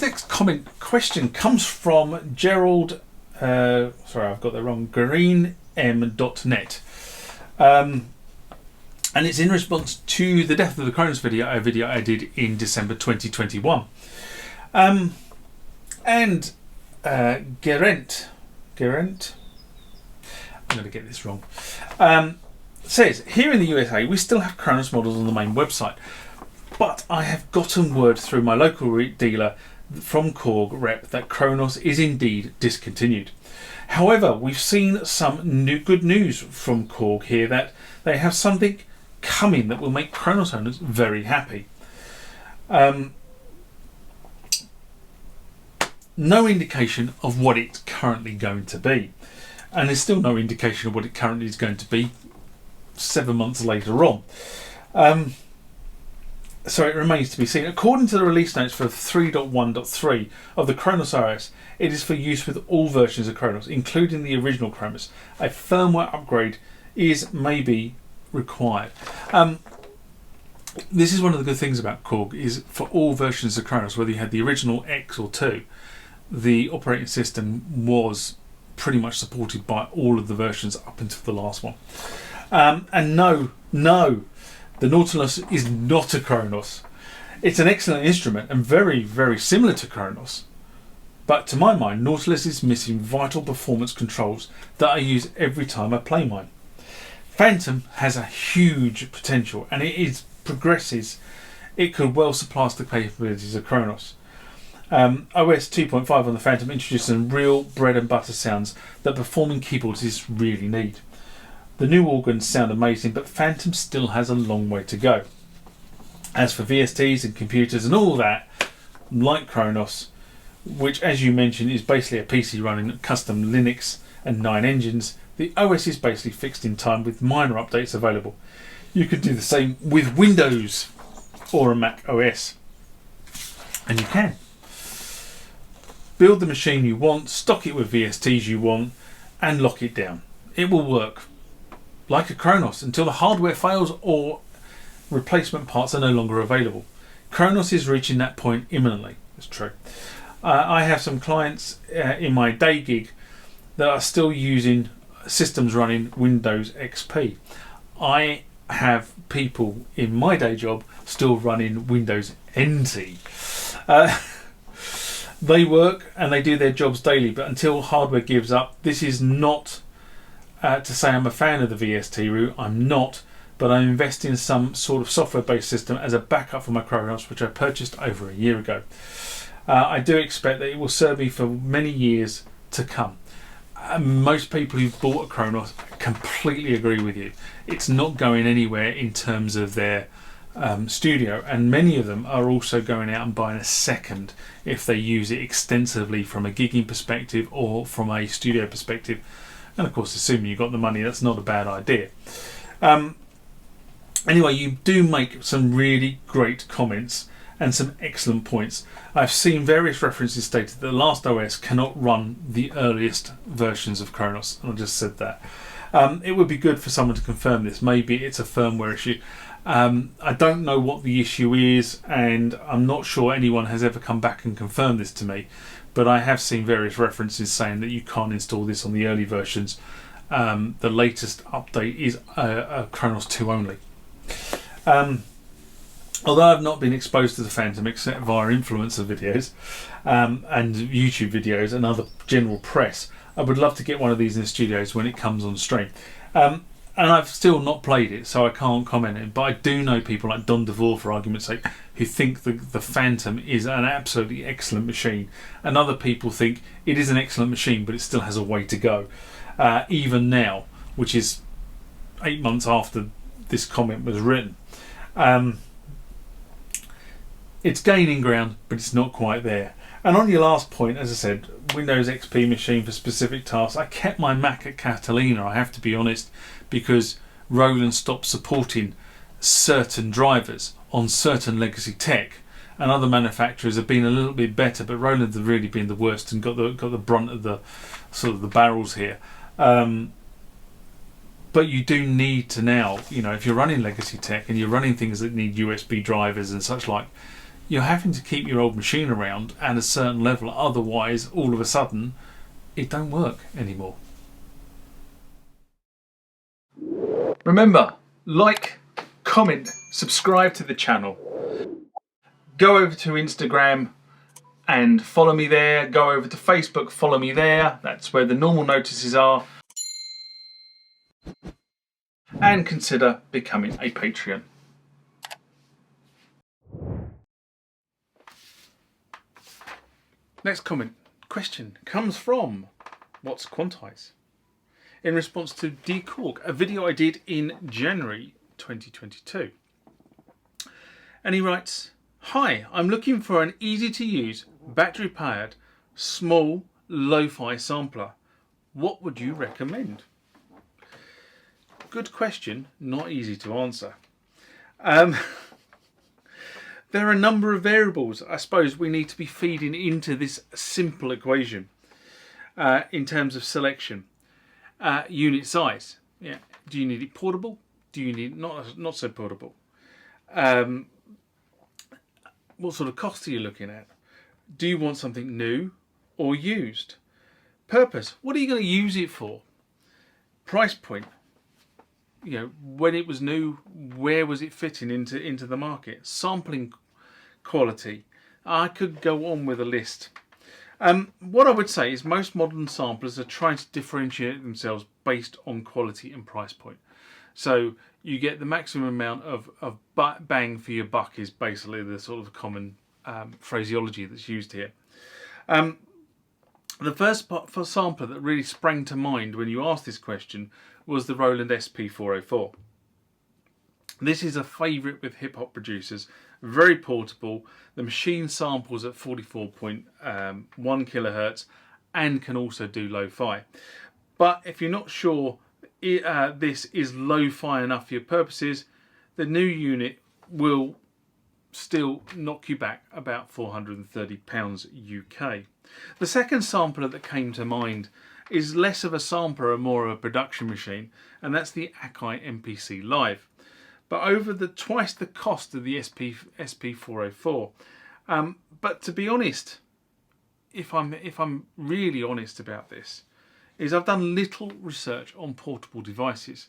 next question comes from Gerald, sorry, I've got that wrong, greenm.net. And it's in response to the Death of the Kronos video, a video I did in December 2021. And Gerent, I'm going to get this wrong, says, here in the USA, we still have Kronos models on the main website, but I have gotten word through my local dealer from Korg rep that Kronos is indeed discontinued. However, we've seen some good news from Korg here that they have something coming that will make Kronos owners very happy. No indication of what it's currently going to be, and there's still no indication of what it currently is going to be 7 months later on. So it remains to be seen. According to the release notes for 3.1.3 of the Kronos OS, it is for use with all versions of Kronos, including the original Kronos. A firmware upgrade is maybe required. This is one of the good things about Korg, is for all versions of Kronos, whether you had the original X or 2, the operating system was pretty much supported by all of the versions up until the last one. And no, the Nautilus is not a Kronos. It's an excellent instrument and very, very similar to Kronos. But to my mind, Nautilus is missing vital performance controls that I use every time I play mine. Phantom has a huge potential, and it progresses. It could well surpass the capabilities of Kronos. OS 2.5 on the Phantom introduces some real bread and butter sounds that performing keyboardists really need. The new organs sound amazing, but Phantom still has a long way to go. As for VSTs and computers and all that, like Kronos, which as you mentioned is basically a PC running custom Linux and 9 engines, the OS is basically fixed in time with minor updates available. You could do the same with Windows or a Mac OS. And you can. Build the machine you want, stock it with VSTs you want, and lock it down. It will work. Like a Kronos, until the hardware fails or replacement parts are no longer available. Kronos is reaching that point imminently. It's true. I have some clients in my day gig that are still using systems running Windows XP. I have people in my day job still running Windows NT. They work and they do their jobs daily, but until hardware gives up, this is not to say I'm a fan of the VST route. I'm not, but I invest in some sort of software-based system as a backup for my Kronos, which I purchased over a year ago. I do expect that it will serve me for many years to come. Most people who've bought a Kronos completely agree with you. It's not going anywhere in terms of their studio, and many of them are also going out and buying a second if they use it extensively from a gigging perspective or from a studio perspective. And of course, assuming you've got the money, that's not a bad idea. Anyway, you do make some really great comments and some excellent points. I've seen various references stated that the last OS cannot run the earliest versions of Kronos, and I just said that. It would be good for someone to confirm this. Maybe it's a firmware issue. I don't know what the issue is, and I'm not sure anyone has ever come back and confirmed this to me, but I have seen various references saying that you can't install this on the early versions. The latest update is a Kronos 2 only. Although I've not been exposed to the Phantom except via influencer videos and YouTube videos and other general press, I would love to get one of these in the studios when it comes on stream. And I've still not played it, so I can't comment on it, but I do know people like Don DeVore, for argument's sake, who think the Phantom is an absolutely excellent machine, and other people think it is an excellent machine but it still has a way to go, even now, which is 8 months after this comment was written. It's gaining ground, but it's not quite there. And on your last point, as I said, Windows XP machine for specific tasks. I kept my Mac at Catalina, I have to be honest, because Roland stopped supporting certain drivers on certain legacy tech, and other manufacturers have been a little bit better, but Roland have really been the worst and got the brunt of the sort of the barrels here. But you do need to now, if you're running legacy tech and you're running things that need USB drivers and such like, You're having to keep your old machine around at a certain level, otherwise all of a sudden it don't work anymore. Remember, like, comment, subscribe to the channel. Go over to Instagram and follow me there. Go over to Facebook, follow me there. That's where the normal notices are. And consider becoming a Patreon. Next question comes from What's Quantize? In response to Korg, a video I did in January 2022. And he writes, "Hi, I'm looking for an easy to use, battery powered, small, lo-fi sampler. What would you recommend?" Good question, not easy to answer. There are a number of variables I suppose we need to be feeding into this simple equation in terms of selection. Unit size. Yeah. Do you need it portable? Do you need it not so portable? What sort of cost are you looking at? Do you want something new or used? Purpose. What are you going to use it for? Price point. You know, when it was new, where was it fitting into the market? Sampling quality. I could go on with a list. What I would say is most modern samplers are trying to differentiate themselves based on quality and price point. So you get the maximum amount of bang for your buck is basically the sort of common phraseology that's used here. The first sampler that really sprang to mind when you asked this question was the Roland SP404. This is a favourite with hip hop producers, very portable. The machine samples at 44.1 kilohertz and can also do lo-fi. But if you're not sure this is lo-fi enough for your purposes, the new unit will still knock you back about £430 UK. The second sampler that came to mind is less of a sampler and more of a production machine, and that's the Akai MPC Live. But over twice the cost of the SP404. But to be honest, if I'm really honest about this, is I've done little research on portable devices.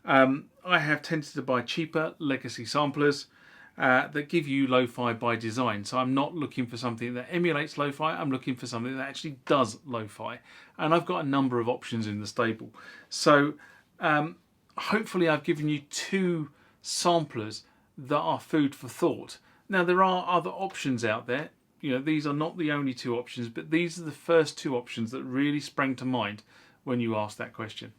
I have tended to buy cheaper legacy samplers that give you lo-fi by design. So I'm not looking for something that emulates lo-fi, I'm looking for something that actually does lo-fi. And I've got a number of options in the stable. So hopefully I've given you two samplers that are food for thought. Now there are other options out there. You know, these are not the only two options, but these are the first two options that really sprang to mind when you asked that question.